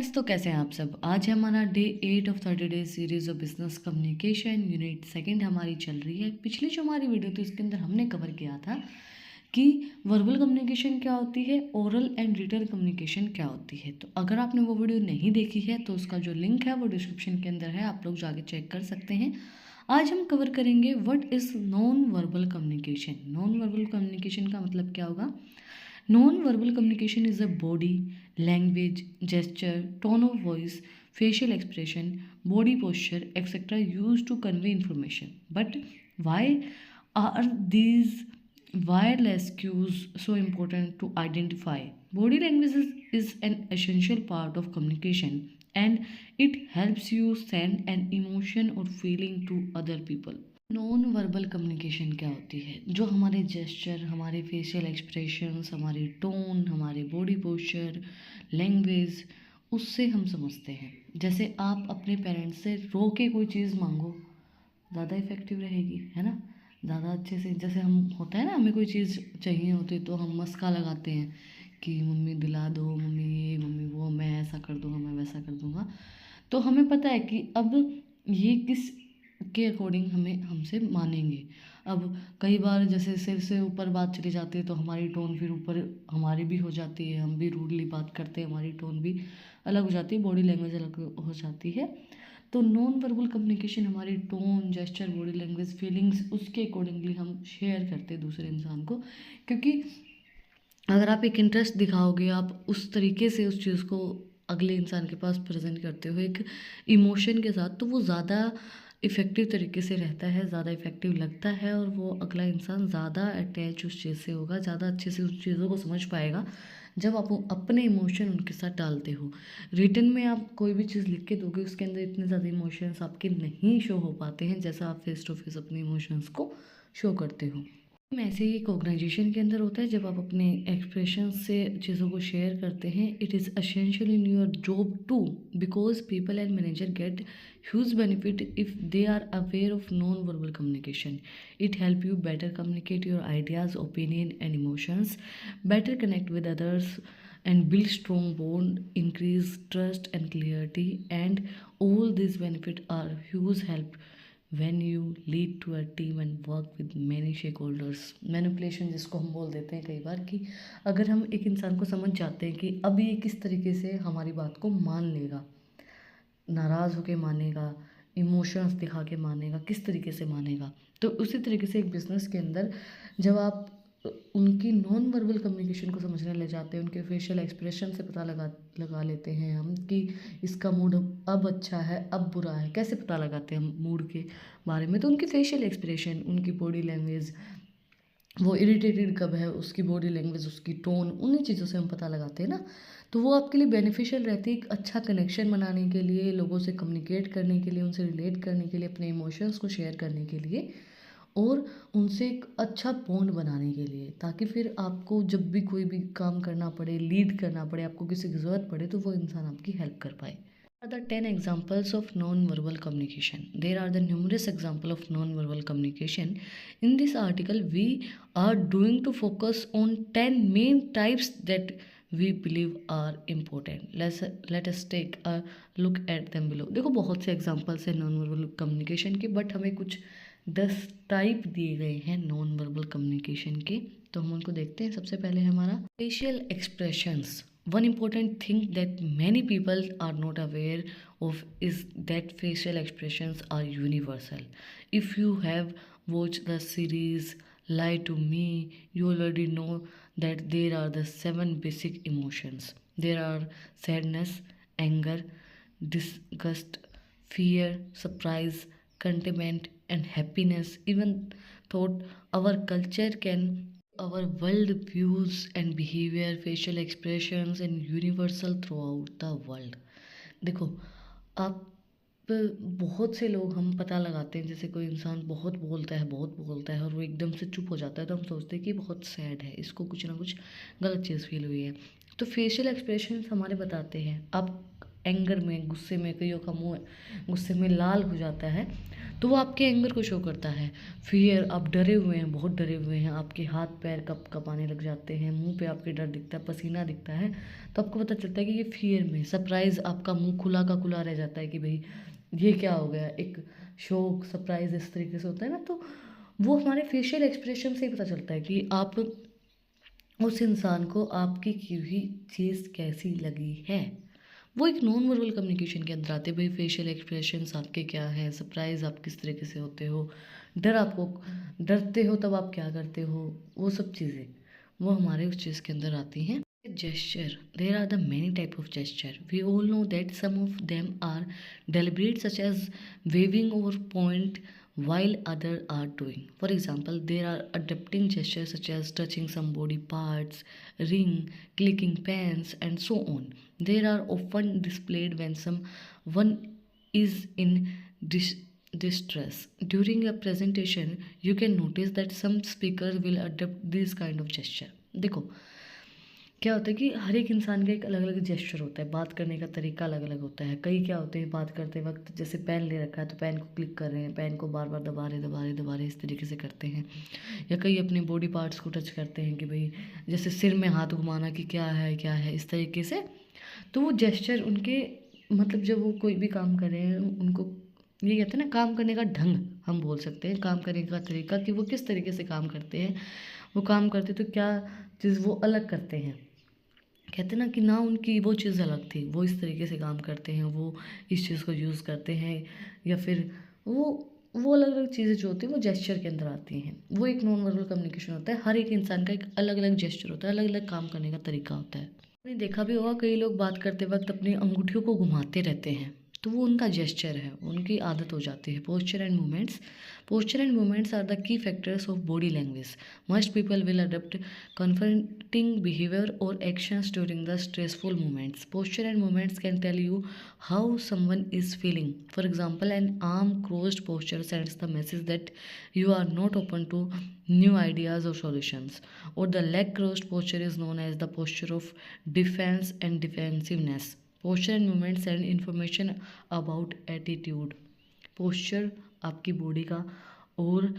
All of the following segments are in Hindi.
फ्रेंड्स, तो कैसे हैं आप सब। आज है हमारा day 8 of 30 days series of business communication unit second हमारी चल रही है। पिछली जो हमारी वीडियो थी उसके अंदर हमने कवर किया था कि वर्बल कम्युनिकेशन क्या होती है, ओरल एंड रिटन कम्युनिकेशन क्या होती है। तो अगर आपने वो वीडियो नहीं देखी है तो उसका जो लिंक है वो डिस्क्रिप्शन के अंदर है, आप लोग जाके चेक कर सकते हैं। आज हम कवर करेंगे what is non verbal communication. Non verbal communication का मतलब क्या होगा। Non-verbal communication is a body, language, gesture, tone of voice, facial expression, body posture, etc. used to convey information. But why are these wireless cues so important to identify? Body language is an essential part of communication and it helps you send an emotion or feeling to other people. Non verbal communication क्या होती है। जो हमारे जेस्चर, हमारे फेशियल एक्सप्रेशंस, हमारी टोन, हमारे बॉडी पोस्चर, लैंग्वेज, उससे हम समझते हैं। जैसे आप अपने पेरेंट्स से रो के कोई चीज़ मांगो, ज़्यादा इफ़ेक्टिव रहेगी, है ना। ज़्यादा अच्छे से, जैसे हम होता है ना, हमें कोई चीज़ चाहिए होती है तो हम मस्का लगाते हैं कि मम्मी दिला दो, मम्मी ये, मम्मी वो, मैं ऐसा कर दूँगा, मैं वैसा कर दूँगा। तो हमें पता है कि अब ये किस के अकॉर्डिंग हमें हमसे मानेंगे। अब कई बार जैसे सिर से ऊपर बात चली जाती है तो हमारी टोन फिर ऊपर हमारी भी हो जाती है, हम भी रूडली बात करते हैं, हमारी टोन भी अलग हो जाती है, बॉडी लैंग्वेज अलग हो जाती है। तो नॉन वर्बल कम्युनिकेशन हमारी tone, gesture, body language, feelings, उसके अकॉर्डिंगली हम शेयर करते हैं दूसरे इंसान को। क्योंकि अगर आप एक इंटरेस्ट दिखाओगे, आप उस तरीके से उस चीज़ को अगले इंसान के पास प्रेजेंट करते हो एक इमोशन के साथ, तो वो ज़्यादा इफ़ेक्टिव तरीके से रहता है, ज़्यादा इफ़ेक्टिव लगता है और वो अगला इंसान ज़्यादा अटैच उस चीज़ से होगा, ज़्यादा अच्छे से उस चीज़ों को समझ पाएगा जब आप अपने इमोशन उनके साथ डालते हो। रिटन में आप कोई भी चीज़ लिख के दोगे, उसके अंदर इतने ज़्यादा इमोशंस आपके नहीं शो हो पाते हैं जैसा आप फेस टू फेस अपने इमोशंस को शो करते हो। ऐसे ही एक ऑर्गेनाइजेशन के अंदर होता है, जब आप अपने एक्सप्रेशन से चीज़ों को शेयर करते हैं, it is essential in your job too, because people and manager get huge benefit if they are aware of non verbal communication. It help you better communicate your ideas, opinion and emotions, better connect with others and build strong bond, increase trust and clarity, and all these benefits are huge help when you lead to a team and work with many stakeholders. Manipulation जिसको हम बोल देते हैं कई बार, कि अगर हम एक इंसान को समझ जाते हैं कि अब ये किस तरीके से हमारी बात को मान लेगा, नाराज़ होके मानेगा, इमोशंस दिखा के मानेगा, किस तरीके से मानेगा, तो उसी तरीके से एक बिज़नेस के अंदर जब आप उनकी नॉन वर्बल कम्युनिकेशन को समझने लग जाते हैं, उनके फेशियल एक्सप्रेशन से पता लगा लेते हैं हम कि इसका मूड अब अच्छा है, अब बुरा है। कैसे पता लगाते हैं हम मूड के बारे में, तो उनकी फेशियल एक्सप्रेशन, उनकी बॉडी लैंग्वेज, वो इरिटेटेड कब है, उसकी बॉडी लैंग्वेज, उसकी टोन, उन्हीं चीज़ों से हम पता लगाते हैं ना। तो वो आपके लिए बेनिफिशियल रहती है एक अच्छा कनेक्शन बनाने के लिए, लोगों से कम्युनिकेट करने के लिए, उनसे रिलेट करने के लिए, अपने इमोशंस को शेयर करने के लिए और उनसे एक अच्छा बॉन्ड बनाने के लिए, ताकि फिर आपको जब भी कोई भी काम करना पड़े, लीड करना पड़े, आपको किसी की ज़रूरत पड़े, तो वो इंसान आपकी हेल्प कर पाए. Are the 10 examples of non-verbal communication. There are the numerous examples of non-verbal communication. In this article, we are doing to focus on 10 main types that we believe are important. Let us take a look at them below. देखो, बहुत से examples हैं non-verbal communication के, but हमें कुछ 10 टाइप दिए गए हैं नॉन वर्बल कम्युनिकेशन के, तो हम उनको देखते हैं। सबसे पहले है हमारा facial expressions. One important thing that many people are not aware of is that facial expressions are universal. If you have watched the series Lie to Me, you already know that there are the 7 basic emotions. There are sadness, anger, disgust, fear, surprise, contentment, and happiness. Even thought our culture can, our world views and behavior, facial expressions and universal throughout the world. देखो, आप बहुत से लोग हम पता लगाते हैं, जैसे कोई इंसान बहुत बोलता है और वो एकदम से चुप हो जाता है, तो हम सोचते हैं कि बहुत सैड है, इसको कुछ ना कुछ गलत चीज़ फील हुई है। तो फेशियल एक्सप्रेशंस हमारे बताते हैं। आप एंगर में, गुस्से में, कईयों का मुंह गुस्से में लाल हो जाता है, तो वो आपके एंगर को शो करता है। फियर, आप डरे हुए हैं, बहुत डरे हुए हैं, आपके हाथ पैर कप कपाने लग जाते हैं, मुंह पे आपके डर दिखता है, पसीना दिखता है, तो आपको पता चलता है कि ये फियर में। सरप्राइज, आपका मुंह खुला का खुला रह जाता है कि भाई ये क्या हो गया, एक शौक, सरप्राइज इस तरीके से होता है ना। तो वो हमारे फेशियल एक्सप्रेशन से ही पता चलता है कि आप उस इंसान को आपकी की हुई चीज़ कैसी लगी है। वो एक नॉन वर्बल कम्युनिकेशन के अंदर आते हैं। भाई फेशियल एक्सप्रेशंस आपके क्या हैं, सरप्राइज आप किस तरीके से होते हो, डर, आपको डरते हो तब आप क्या करते हो, वो सब चीज़ें वो हमारे उस चीज़ के अंदर आती हैं। Gesture. There are the many type of gesture. We all know that some of them are deliberate, such as waving or point, while other are doing. For example, there are adapting gestures such as touching some body parts, ring, clicking pens, and so on. They are often displayed when someone is in distress. During a presentation, you can notice that some speakers will adopt this kind of gesture. देखो क्या होता है कि हर एक इंसान का एक अलग अलग जेस्चर होता है, बात करने का तरीका अलग अलग होता है। कई क्या होते हैं, बात करते वक्त जैसे पेन ले रखा है तो पेन को क्लिक कर रहे हैं, पेन को बार बार दबा रहे इस तरीके से करते हैं। या कई अपने बॉडी पार्ट्स को टच करते हैं कि भाई जैसे सिर में हाथ घुमाना कि क्या है इस तरीके से। तो वो जेस्चर उनके मतलब जब वो कोई भी काम कर रहे हैं उनको ये कहते हैं ना, काम करने का ढंग हम बोल सकते हैं, काम करने का तरीका कि वो किस तरीके से काम करते हैं। वो काम करते तो क्या चीज़ वो अलग करते हैं, कहते हैं ना कि ना उनकी वो चीज़ अलग थी, वो इस तरीके से काम करते हैं, वो इस चीज़ को यूज़ करते हैं, या फिर वो अलग अलग चीज़ें जो होती हैं वो जेस्चर के अंदर आती हैं। वो एक नॉन वर्बल कम्युनिकेशन होता है। हर एक इंसान का एक अलग अलग जेस्चर होता है, अलग अलग काम करने का तरीका होता है। आपने देखा भी होगा कई लोग बात करते वक्त अपनी अंगूठियों को घुमाते रहते हैं, तो वो उनका जेस्चर है, उनकी आदत हो जाती है। Posture and movements are the key factors of body language. Must people will adopt confronting behaviour और actions during the stressful moments. Posture and movements can tell you how someone is feeling. For example, an arm closed posture sends the message that you are not open to new ideas or solutions. Or the leg crossed posture is known as the posture of defense and defensiveness. Posture and movement send information about attitude. Posture आपकी बॉडी का और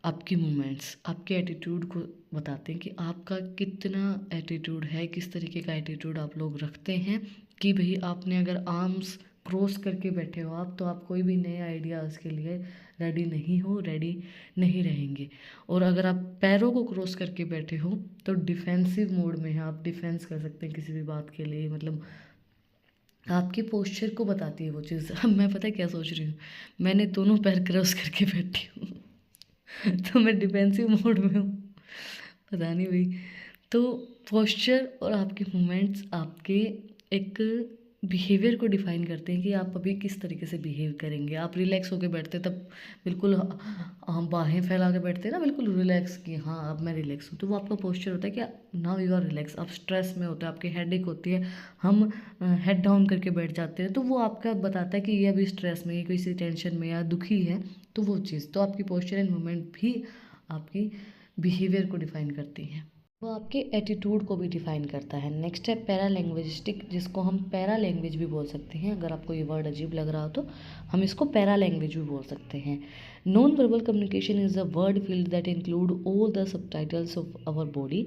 आपकी मूवमेंट्स आपके एटीट्यूड को बताते हैं कि आपका कितना एटीट्यूड है, किस तरीके का एटीट्यूड आप लोग रखते हैं। कि भाई आपने अगर आर्म्स क्रॉस करके बैठे हो आप, तो आप कोई भी नए आइडियाज़ के लिए रेडी नहीं रहेंगे। और अगर आप पैरों को क्रॉस करके बैठे हो तो डिफेंसिव मोड में है, आप डिफेंस कर सकते हैं किसी भी बात के लिए। मतलब आपके पोस्चर को बताती है वो चीज़। अब मैं पता है क्या सोच रही हूँ, मैंने दोनों पैर क्रॉस करके बैठी हूँ तो मैं डिफेंसिव मोड में हूँ, पता नहीं भाई। तो पोस्चर और आपके मूवमेंट्स आपके एक बिहेवियर को डिफाइन करते हैं कि आप अभी किस तरीके से बिहेव करेंगे। आप रिलैक्स होकर बैठते तब बिल्कुल हम बाहें फैला के बैठते हैं ना, बिल्कुल रिलैक्स कि हाँ अब मैं रिलैक्स हूँ, तो वो आपका पोस्चर होता है कि नाउ यू आर रिलैक्स। आप स्ट्रेस में होते हैं, आपकी हेडेक होती है, हम हेड डाउन करके बैठ जाते हैं, तो वो आपका बताता है कि ये अभी स्ट्रेस में, कोई सी टेंशन में या दुखी है। तो वो चीज़, तो आपकी पोस्चर एंड मूवमेंट भी आपकी बिहेवियर को डिफाइन करती हैं। वो आपके एटीट्यूड को भी डिफाइन करता है। नेक्स्ट है पैरा लैंग्वेजिस्टिक, जिसको हम पैरा लैंग्वेज भी बोल सकते हैं। अगर आपको ये वर्ड अजीब लग रहा हो तो हम इसको पैरा लैंग्वेज भी बोल सकते हैं। Non verbal communication is a word field that include all the subtitles of our body.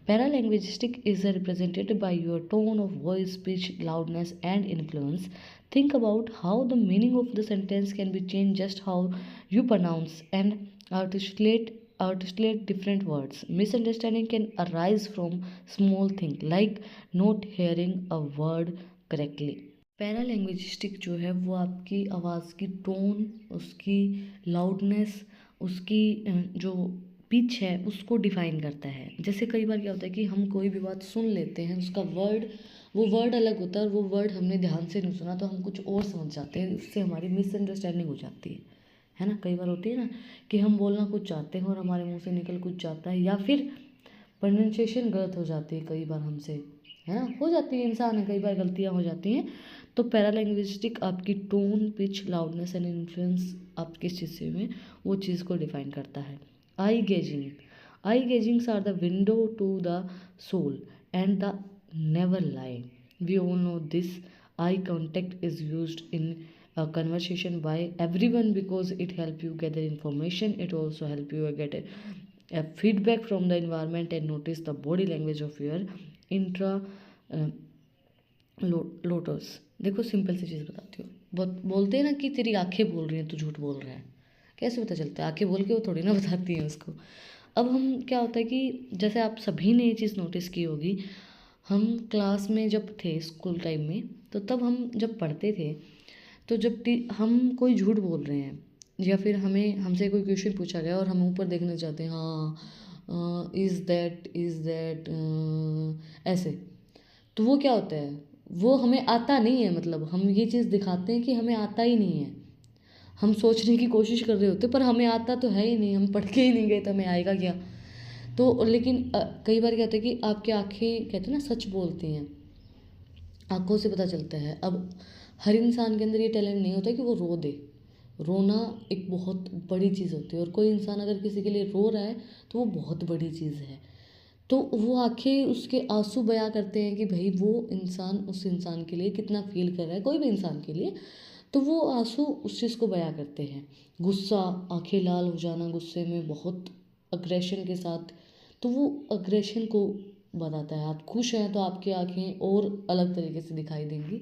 Paralinguistic is represented by your tone of voice, pitch, loudness and influence. Think about how the meaning of the sentence can be changed just how you pronounce and articulate different words. Misunderstanding can arise from small things like not hearing a word correctly. Paralinguistic जो है वो आपकी आवाज़ की टोन, उसकी लाउडनेस, उसकी जो पिच है उसको डिफाइन करता है। जैसे कई बार क्या होता है कि हम कोई भी बात सुन लेते हैं, उसका वो वर्ड अलग होता है और वो वर्ड हमने ध्यान से नहीं सुना तो हम कुछ और समझ जाते हैं, उससे हमारी मिसअंडरस्टैंडिंग हो जाती है ना। कई बार होती है ना कि हम बोलना कुछ चाहते हैं और हमारे मुंह से निकल कुछ जाता है, या फिर प्रोनाउंसिएशन गलत हो जाती है कई बार हमसे, है ना, हो जाती है, इंसान है, कई बार गलतियाँ हो जाती हैं। तो पैरालैंग्वेजिस्टिक आपकी tone, pitch, loudness and influence आप किस चीज़ से में वो चीज़ को डिफाइन करता है। Eye gazings are the window to the soul and the never lie. We all know this. Eye contact is used in a conversation by everyone because it help you gather information. It also help you get a feedback from the environment and notice the body language of your intra lotus. देखो सिंपल सी चीज़ बताती हूँ, बहुत बोलते हैं ना कि तेरी आंखें बोल रही हैं तू झूठ बोल रहा है। कैसे पता चलता है? आंखें बोल के वो थोड़ी ना बताती हैं उसको। अब हम क्या होता है कि जैसे आप सभी ने ये चीज़ नोटिस की होगी, हम क्लास में जब थे स्कूल टाइम में, तो तब हम जब पढ़ते थे, तो जब हम कोई झूठ बोल रहे हैं या फिर हमसे कोई क्वेश्चन पूछा गया और हम ऊपर देखने जाते हैं, हाँ इज़ दैट ऐसे, तो वो क्या होता है, वो हमें आता नहीं है। मतलब हम ये चीज़ दिखाते हैं कि हमें आता ही नहीं है। हम सोचने की कोशिश कर रहे होते पर हमें आता तो है ही नहीं, हम पढ़ के ही नहीं गए तो हमें आएगा क्या। तो लेकिन कई बार क्या होता है कि आपकी आंखें कहते हैं ना सच बोलती हैं, आंखों से पता चलता है। अब हर इंसान के अंदर ये टैलेंट नहीं होता कि वो रो दे। रोना एक बहुत बड़ी चीज़ होती है, और कोई इंसान अगर किसी के लिए रो रहा है तो वो बहुत बड़ी चीज़ है। तो वो आंखें उसके आंसू बयां करते हैं कि भाई वो इंसान उस इंसान के लिए कितना फील कर रहा है, कोई भी इंसान के लिए। तो वो आंसू उस चीज़ को बयां करते हैं। गुस्सा, आंखें लाल हो जाना गुस्से में बहुत अग्रेशन के साथ, तो वो अग्रेशन को बताता है। आप खुश हैं तो आपकी आंखें और अलग तरीके से दिखाई देंगी।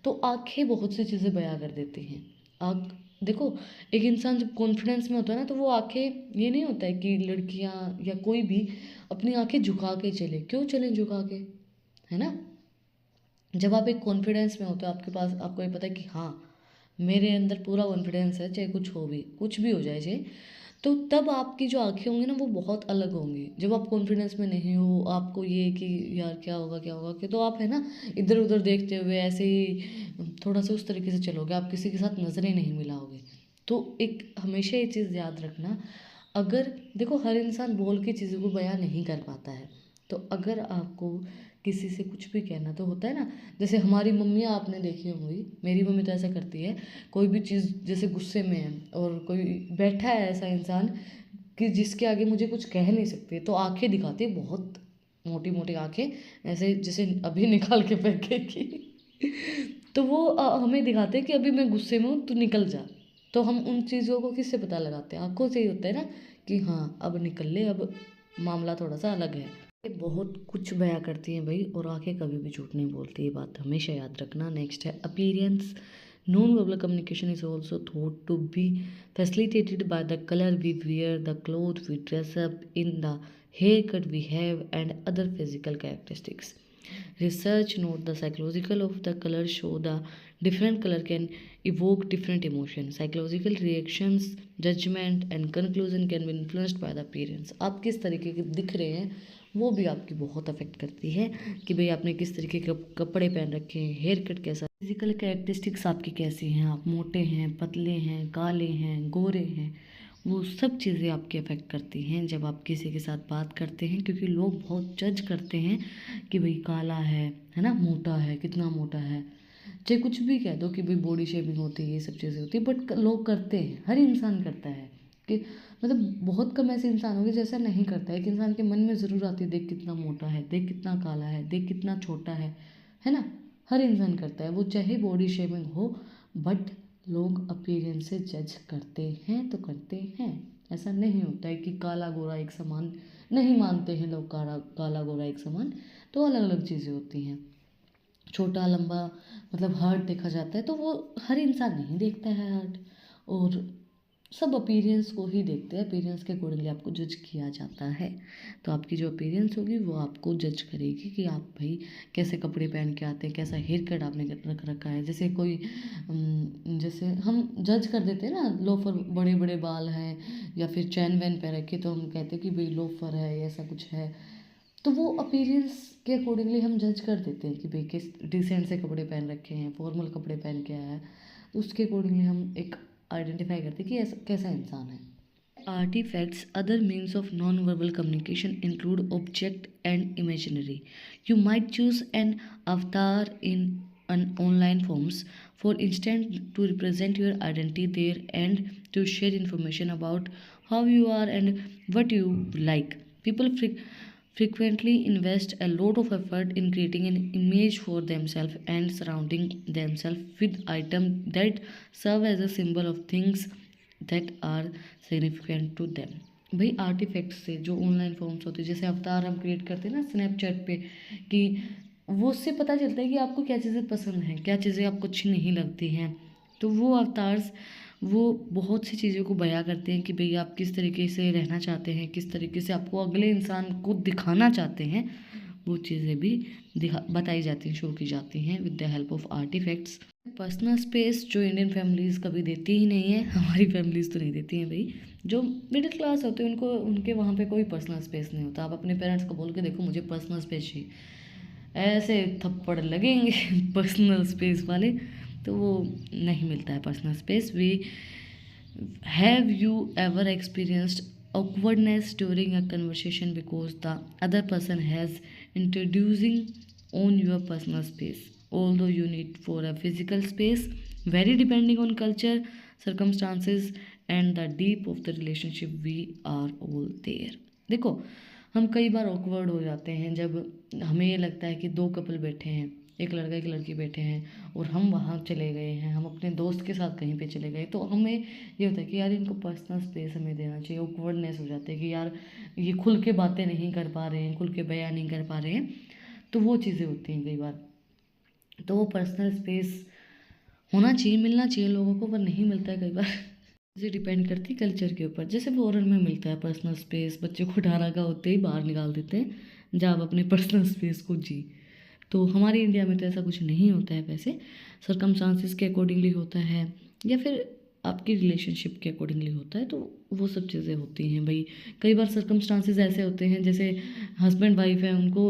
तो आंखें बहुत सी चीज़ें बयां कर देती हैं। आँख देखो, एक इंसान जब कॉन्फिडेंस में होता है ना, तो वो आंखें, ये नहीं होता है कि लड़कियां या कोई भी अपनी आंखें झुका के चले। क्यों चले झुका के, है ना? जब आप एक कॉन्फिडेंस में होते हो, आपके पास, आपको ये पता है कि हाँ मेरे अंदर पूरा कॉन्फिडेंस है, चाहे कुछ भी हो जाए चाहे, तो तब आपकी जो आंखें होंगी ना वो बहुत अलग होंगी। जब आप कॉन्फिडेंस में नहीं हो, आपको ये कि यार क्या होगा कि, तो आप है ना इधर उधर देखते हुए ऐसे ही थोड़ा सा उस तरीके से चलोगे, आप किसी के साथ नज़रें नहीं मिलाओगे। तो एक हमेशा ये चीज़ याद रखना, अगर देखो हर इंसान बोल के चीज़ों को बयां नहीं कर पाता है। तो अगर आपको किसी से कुछ भी कहना, तो होता है ना, जैसे हमारी मम्मियाँ आपने देखी होंगी, मेरी मम्मी तो ऐसा करती है, कोई भी चीज़ जैसे गुस्से में है और कोई बैठा है ऐसा इंसान कि जिसके आगे मुझे कुछ कह नहीं सकती, तो आंखें दिखाती है, बहुत मोटी मोटी आंखें, ऐसे जैसे अभी निकाल के फेंकेगी। तो वो हमें दिखाते हैं कि अभी मैं गुस्से में हूँ, तू निकल जा। तो हम उन चीज़ों को किससे पता लगाते हैं? आंखों से ही होता है ना कि हाँ अब निकल ले, अब मामला थोड़ा सा अलग है। ये बहुत कुछ बयां करती हैं भाई, और आंखें कभी भी झूठ नहीं बोलती, ये बात हमेशा याद रखना। नेक्स्ट है appearance. Non verbal communication is also thought to be facilitated by the colour we wear, the clothes we dress up in, the haircut we have, and other physical characteristics. Research note the psychological of the color show the different color can evoke different emotions. Psychological reactions, judgment and conclusion can be influenced by the appearance. आप किस तरीके के दिख रहे हैं वो भी आपकी बहुत अफेक्ट करती है कि भाई आपने किस तरीके के कपड़े पहन रखे हैं, हेयर कट कैसा, फिजिकल कैरेक्टरिस्टिक्स आपकी कैसी हैं, आप मोटे हैं, पतले हैं, काले हैं, गोरे हैं, वो सब चीज़ें आपकी अफेक्ट करती हैं जब आप किसी के साथ बात करते हैं। क्योंकि लोग बहुत जज करते हैं कि भाई काला है ना, मोटा है, कितना मोटा है, चाहे कुछ भी कह दो कि भाई बॉडी शेमिंग होती है, ये सब चीज़ें होती है, बट लोग करते हैं, हर इंसान करता है। कि मतलब बहुत कम ऐसे इंसान होंगे जैसा नहीं करता है। एक इंसान के मन में ज़रूर आती है, देख कितना मोटा है, देख कितना काला है, देख कितना छोटा है ना? हर इंसान करता है, वो चाहे बॉडी शेमिंग हो, बट लोग अपीयरेंस से जज करते हैं तो करते हैं। ऐसा नहीं होता है कि काला गोरा एक समान, नहीं मानते हैं लोग काला काला गोरा एक समान, तो अलग अलग चीज़ें होती हैं। छोटा लंबा मतलब हार्ट देखा जाता है, तो वो हर इंसान नहीं देखता है हार्ट, और सब अपीयरेंस को ही देखते हैं। अपीयरेंस के अकॉर्डिंगली आपको जज किया जाता है। तो आपकी जो अपीयरेंस होगी वो आपको जज करेगी कि आप भाई कैसे कपड़े पहन के आते हैं, कैसा हेयर कट आपने रख रखा है। जैसे कोई जैसे हम जज कर देते हैं ना, लोफर बड़े बड़े बाल हैं या फिर चैन वैन पहन रखे, तो हम कहते हैं कि भाई लोफर है, ऐसा कुछ है। तो वो अपीयरेंस के अकॉर्डिंगली हम जज कर देते हैं कि भाई किस डिसेंट से कपड़े पहन रखे हैं, फॉर्मल कपड़े पहन के आया है, तो उसके अकॉर्डिंगली हम एक आइडेंटिफाई करते हैं कि ऐसा कैसा इंसान है। Artifacts, other means of non-verbal communication include object and imaginary. You might choose an avatar in an online forms, for instance, to represent your identity there and to share information about how you are and what you like. People frequently invest a lot of effort in creating an image for themselves and surrounding themselves with items that serve as a symbol of things that are significant to them. भाई आर्टिफैक्ट्स से जो ऑनलाइन फॉर्म्स होते हैं, जैसे अवतार हम क्रिएट करते हैं ना स्नैपचैट पे, कि वो उससे पता चलता है कि आपको क्या चीज़ें पसंद हैं, क्या चीज़ें आपको अच्छी नहीं लगती हैं। तो वो अवतार्स वो बहुत सी चीज़ों को बयां करते हैं कि भाई आप किस तरीके से रहना चाहते हैं, किस तरीके से आपको अगले इंसान को दिखाना चाहते हैं, वो चीज़ें भी बताई जाती हैं, शो की जाती हैं with the help of artifacts. Personal space जो इंडियन फैमिलीज़ कभी देती ही नहीं है, हमारी फैमिलीज़ तो नहीं देती हैं भाई। जो मिडिल क्लास होते हैं उनको, उनके वहाँ पे कोई पर्सनल स्पेस नहीं होता। आप अपने पेरेंट्स को बोल के देखो मुझे पर्सनल स्पेस चाहिए, ऐसे थप्पड़ लगेंगे पर्सनल स्पेस वाले, तो वो नहीं मिलता है personal space. We have you ever experienced awkwardness during a conversation because the other person has introducing on your personal space, although you need for a physical space very depending on culture, circumstances and the deep of the relationship, we are all there। देखो हम कई बार ऑकवर्ड हो जाते हैं जब हमें ये लगता है कि दो कपल बैठे हैं, एक लड़का एक लड़की बैठे हैं और हम वहाँ चले गए हैं, हम अपने दोस्त के साथ कहीं पे चले गए, तो हमें ये होता है कि यार इनको पर्सनल स्पेस हमें देना चाहिए। ऑकवर्डनेस हो जाती है कि यार ये खुल के बातें नहीं कर पा रहे हैं, खुल के बयान नहीं कर पा रहे हैं, तो वो चीज़ें होती हैं कई बार। तो वो पर्सनल स्पेस होना चाहिए, मिलना चाहिए लोगों को, पर नहीं मिलता है कई बार। ये डिपेंड करती है कल्चर के ऊपर। जैसे फॉरेन में मिलता है पर्सनल स्पेस, बच्चे को 18 का होते ही बाहर निकाल देते हैं, जब अपने पर्सनल स्पेस को जी। तो हमारे इंडिया में तो ऐसा कुछ नहीं होता है। वैसे सर्कमस्टांसिस के अकॉर्डिंगली होता है या फिर आपकी रिलेशनशिप के अकॉर्डिंगली होता है, तो वो सब चीज़ें होती हैं भाई। कई बार सर्कमस्टांसिस ऐसे होते हैं, जैसे हस्बैंड वाइफ है, उनको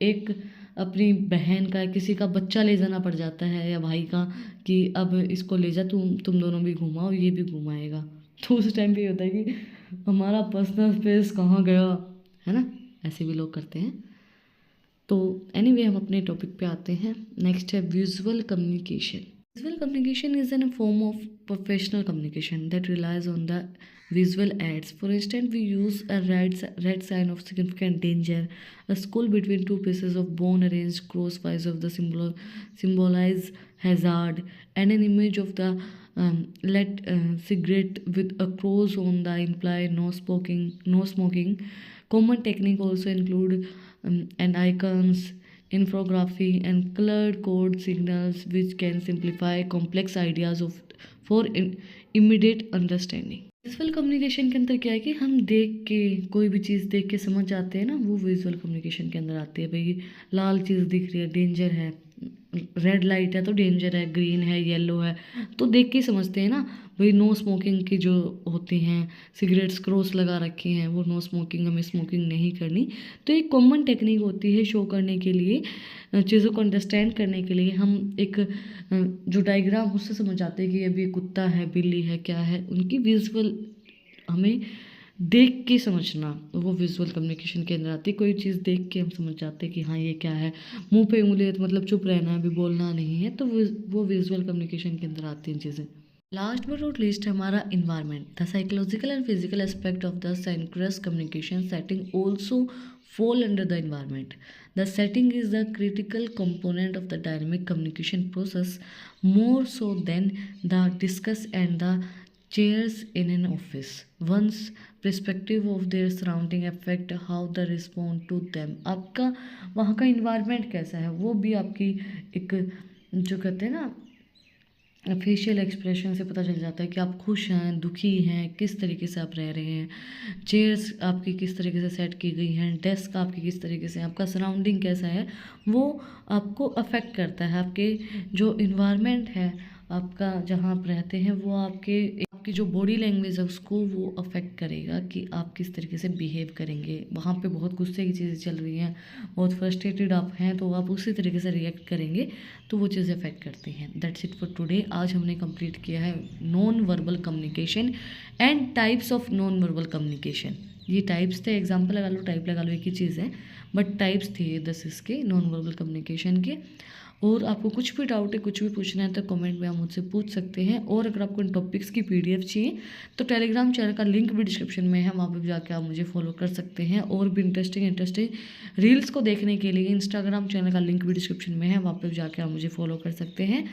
एक अपनी बहन का किसी का बच्चा ले जाना पड़ जाता है या भाई का, कि अब इसको ले जा, तुम दोनों भी घुमाओ, ये भी घुमाएगा। तो उस टाइम पे ये होता है कि हमारा पर्सनल स्पेस कहाँ गया, है ना, ऐसे भी लोग करते हैं। तो एनीवे हम अपने टॉपिक पे आते हैं। नेक्स्ट है visual communication. Visual communication is a form of professional communication that relies on the visual aids. For instance, we use a red sign of significant danger, a skull between two pieces of bone arranged crosswise of the symbolize hazard, and an image of the cigarette with a cross on the imply no smoking. No smoking. Common technique also include and icons, infography and colored code signals which can simplify complex ideas of for immediate understanding। Visual communication के अंदर क्या है कि हम देख के कोई भी चीज़ देख के समझ जाते हैं ना, वो विजुअल कम्युनिकेशन के अंदर आती है। भाई लाल चीज़ दिख रही है, डेंजर है, रेड लाइट है तो डेंजर है, ग्रीन है, येलो है, तो देख के समझते हैं ना। भाई नो स्मोकिंग की जो होती हैं, सिगरेट्स क्रॉस लगा रखी हैं, वो नो स्मोकिंग, हमें स्मोकिंग नहीं करनी। तो एक कॉमन टेक्निक होती है शो करने के लिए, चीज़ों को अंडरस्टैंड करने के लिए। हम एक जो डायग्राम उससे समझ जाते हैं कि अभी कुत्ता है, बिल्ली है, क्या है, उनकी विजुअल हमें देख के समझना, वो विजुअल कम्युनिकेशन के अंदर आती है। कोई चीज़ देख के हम समझ जाते हैं कि हाँ ये क्या है। मुंह पे उंगली है तो मतलब चुप रहना है, अभी बोलना नहीं है, तो वो विजुअल कम्युनिकेशन के अंदर आती हैं चीज़ें। लास्ट बट नॉट लीस्ट हमारा environment. The psychological and physical aspect of the synchronous communication setting also fall under the environment. The setting is the critical component of the dynamic communication process, more so than the discuss and the chairs in an office. One's perspective of their surrounding affect how they respond to them. आपका वहाँ का environment कैसा है, वो भी आपकी एक जो कहते हैं ना फेशियल एक्सप्रेशन से पता चल जाता है कि आप खुश हैं, दुखी हैं, किस तरीके से आप रह रहे हैं। चेयर्स आपकी किस तरीके से सेट की गई हैं, डेस्क आपकी किस तरीके से, आपका सराउंडिंग कैसा है, वो आपको अफेक्ट करता है। आपके जो इन्वायरमेंट है, आपका जहाँ आप रहते हैं, वो आपकी जो बॉडी लैंग्वेज है उसको वो अफेक्ट करेगा कि आप किस तरीके से बिहेव करेंगे। वहाँ पे बहुत गुस्से की चीज़ें चल रही हैं, बहुत फ्रस्ट्रेटेड आप हैं, तो आप उसी तरीके से रिएक्ट करेंगे, तो वो चीज़ें अफेक्ट करती हैं। That's it for today. आज हमने कंप्लीट किया है non verbal communication and types of non verbal communication. ये टाइप्स थे, एग्जाम्पल लगा लो, टाइप लगा लो, एक ही चीज़ है, बट टाइप्स थे 10 इसके नॉन वर्बल कम्युनिकेशन के। और आपको कुछ भी डाउट है, कुछ भी पूछना है तो कमेंट में आप मुझसे पूछ सकते हैं। और अगर आपको इन टॉपिक्स की PDF चाहिए तो टेलीग्राम चैनल का लिंक भी डिस्क्रिप्शन में है, वहाँ पर जाके आप मुझे फॉलो कर सकते हैं। और भी इंटरेस्टिंग रील्स को देखने के लिए इंस्टाग्राम चैनल का लिंक भी डिस्क्रिप्शन में है, वहाँ पर जाके आप मुझे फॉलो कर सकते हैं।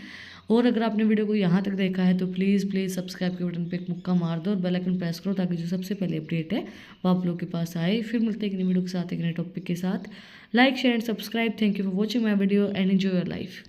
और अगर आपने वीडियो को यहाँ तक देखा है तो प्लीज़ सब्सक्राइब के बटन पे एक मुक्का मार दो और बेल आइकन प्रेस करो, ताकि जो सबसे पहले अपडेट है वो आप लोगों के पास आए। फिर मिलते हैं एक नई वीडियो के साथ, एक नए टॉपिक के साथ। Like share and subscribe. Thank you for watching my video and enjoy your life.